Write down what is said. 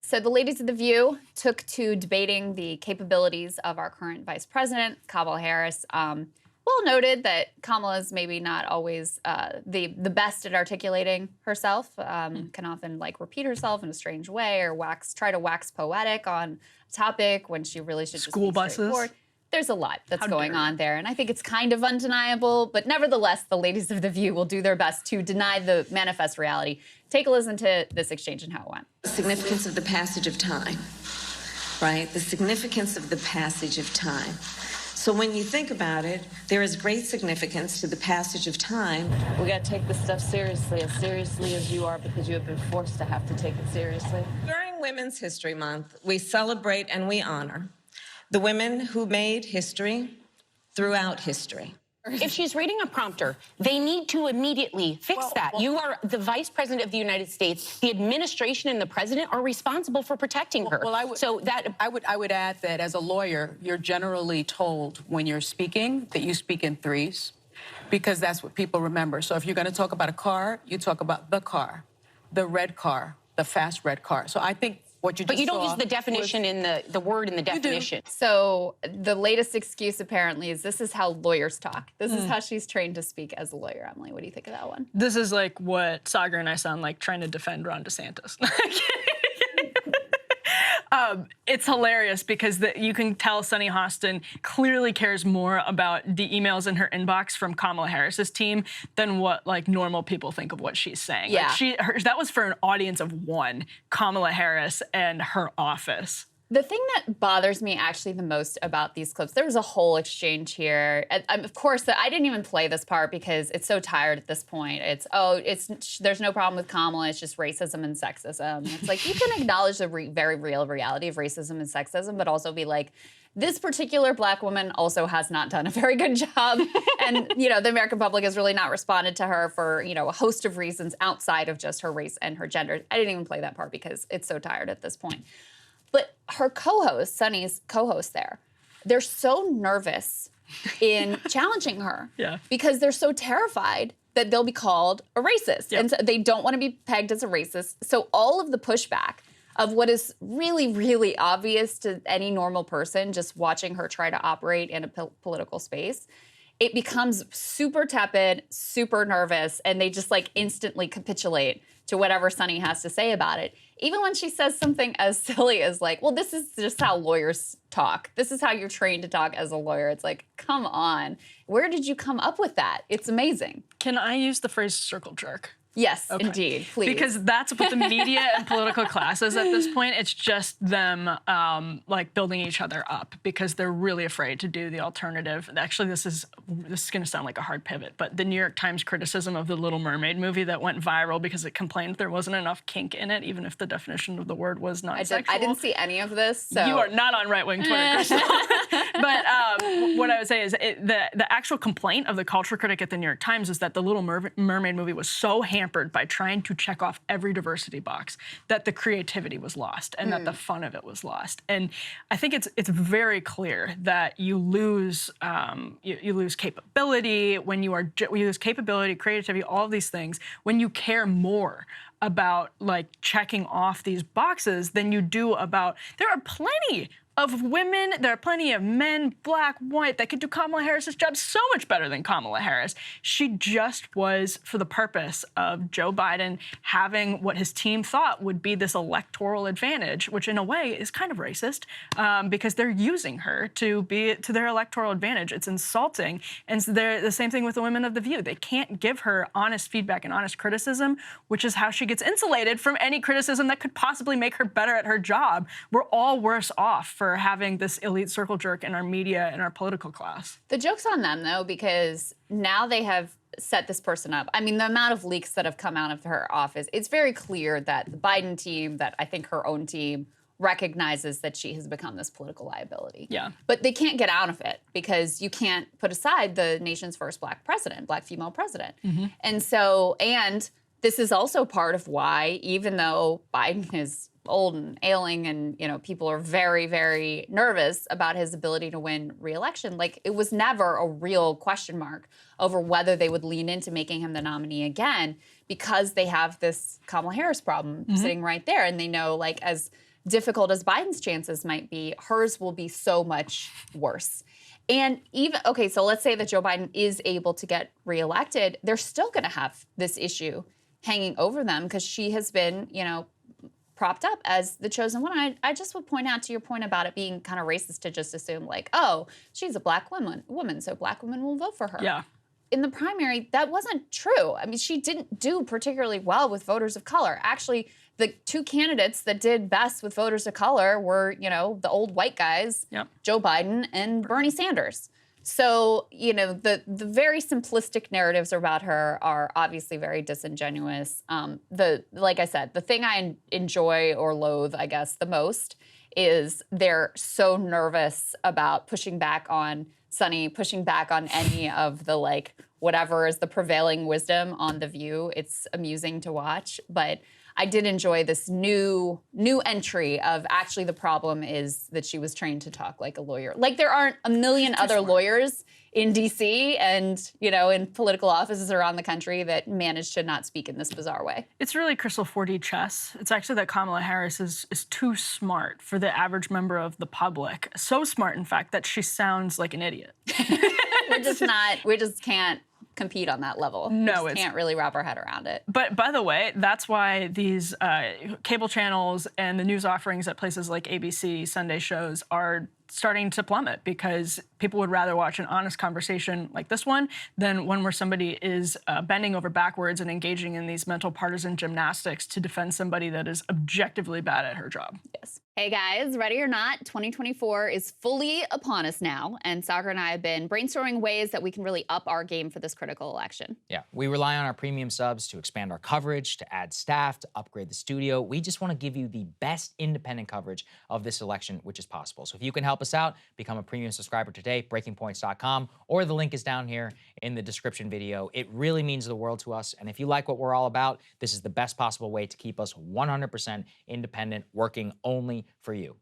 So the ladies of The View took to debating the capabilities of our current vice president, Kamala Harris. Well noted that Kamala's maybe not always the best at articulating herself, can often like repeat herself in a strange way or try to wax poetic on a topic when she really should just be straightforward. There's a lot that's going on there, and I think it's kind of undeniable, but nevertheless, the ladies of The View will do their best to deny the manifest reality. Take a listen to this exchange and how it went. The significance of the passage of time, right? The significance of the passage of time. So when you think about it, there is great significance to the passage of time. We got to take this stuff seriously as you are, because you have been forced to have to take it seriously. During Women's History Month, we celebrate and we honor the women who made history throughout history. If she's reading a prompter, they need to immediately fix that. You are the vice president of the United States. The administration and the president are responsible for protecting her. I would add that as a lawyer, you're generally told when you're speaking that you speak in threes, because that's what people remember. So if you're going to talk about a car, you talk about the car, the red car, the fast red car. So I think what you just But you don't use the definition in the word in the definition. So the latest excuse apparently is this is how lawyers talk. This is how she's trained to speak as a lawyer. Emily, what do you think of that one? This is like what Saagar and I sound like trying to defend Ron DeSantis. It's hilarious because you can tell Sunny Hostin clearly cares more about the emails in her inbox from Kamala Harris's team than what like normal people think of what she's saying. Yeah. Like that was for an audience of one, Kamala Harris and her office. The thing that bothers me actually the most about these clips, there was a whole exchange here. Of course, I didn't even play this part because it's so tired at this point. There's no problem with Kamala. It's just racism and sexism. It's like you can acknowledge the very real reality of racism and sexism, but also be like, this particular black woman also has not done a very good job. And, the American public has really not responded to her for, a host of reasons outside of just her race and her gender. I didn't even play that part because it's so tired at this point. But her co-host, Sunny's co-host they're so nervous in challenging her because they're so terrified that they'll be called a racist. Yep. And so they don't want to be pegged as a racist. So all of the pushback of what is really, really obvious to any normal person just watching her try to operate in a political space, it becomes super tepid, super nervous, and they just like instantly capitulate to whatever Sunny has to say about it. Even when she says something as silly as like, well, this is just how lawyers talk. This is how you're trained to talk as a lawyer. It's like, come on. Where did you come up with that? It's amazing. Can I use the phrase circle jerk? Yes, indeed, please. Because that's what the media and political class is at this point. It's just them like building each other up because they're really afraid to do the alternative. Actually, this is going to sound like a hard pivot, but the New York Times criticism of the Little Mermaid movie that went viral because it complained there wasn't enough kink in it, even if the definition of the word was not sexual. I didn't see any of this. So. You are not on right-wing Twitter, Krystal. But what I would say is the actual complaint of the culture critic at the New York Times is that the Little Mermaid movie was so hampered by trying to check off every diversity box that the creativity was lost and that the fun of it was lost. And I think it's very clear that you lose capability when you lose capability, creativity, all of these things when you care more about like checking off these boxes than you do about there are plenty of women, there are plenty of men, black, white, that could do Kamala Harris's job so much better than Kamala Harris. She just was for the purpose of Joe Biden having what his team thought would be this electoral advantage, which in a way is kind of racist because they're using her to their electoral advantage. It's insulting. And so they're the same thing with the women of The View. They can't give her honest feedback and honest criticism, which is how she gets insulated from any criticism that could possibly make her better at her job. We're all worse off for having this elite circle jerk in our media and our political class. The joke's on them, though, because now they have set this person up. I mean, the amount of leaks that have come out of her office, it's very clear that the Biden team, that I think her own team, recognizes that she has become this political liability. Yeah. But they can't get out of it because you can't put aside the nation's first black female president. Mm-hmm. And this is also part of why, even though Biden is old and ailing and, people are very, very nervous about his ability to win re-election, like it was never a real question mark over whether they would lean into making him the nominee again because they have this Kamala Harris problem sitting right there. And they know, like, as difficult as Biden's chances might be, hers will be so much worse. And even, okay, so let's say that Joe Biden is able to get reelected, they're still going to have this issue hanging over them because she has been, you know, propped up as the chosen one. I just would point out to your point about it being kind of racist to just assume like, oh, she's a black woman, so black women will vote for her. Yeah. In the primary, that wasn't true. I mean, she didn't do particularly well with voters of color. Actually, the two candidates that did best with voters of color were, you know, the old white guys, Joe Biden and Bernie Sanders. So, you know, the very simplistic narratives about her are obviously very disingenuous. Like I said, the thing I enjoy or loathe, I guess, the most is they're so nervous about pushing back on Sunny, pushing back on any of the, like, whatever is the prevailing wisdom on The View. It's amusing to watch, but I did enjoy this new entry of actually the problem is that she was trained to talk like a lawyer. Like there aren't a million other lawyers in DC and, you know, in political offices around the country that manage to not speak in this bizarre way. It's really Krystal 4D chess. It's actually that Kamala Harris is too smart for the average member of the public. So smart, in fact, that she sounds like an idiot. We just can't compete on that level. No, we just can't really wrap our head around it. But by the way, that's why these cable channels and the news offerings at places like ABC, Sunday shows are starting to plummet because people would rather watch an honest conversation like this one than one where somebody is bending over backwards and engaging in these mental partisan gymnastics to defend somebody that is objectively bad at her job. Yes. Hey guys, ready or not, 2024 is fully upon us now, and Saagar and I have been brainstorming ways that we can really up our game for this critical election. Yeah, we rely on our premium subs to expand our coverage, to add staff, to upgrade the studio. We just want to give you the best independent coverage of this election, which is possible. So if you can help us out, become a premium subscriber today, breakingpoints.com, or the link is down here in the description video. It really means the world to us, and if you like what we're all about, this is the best possible way to keep us 100% independent, working only for you.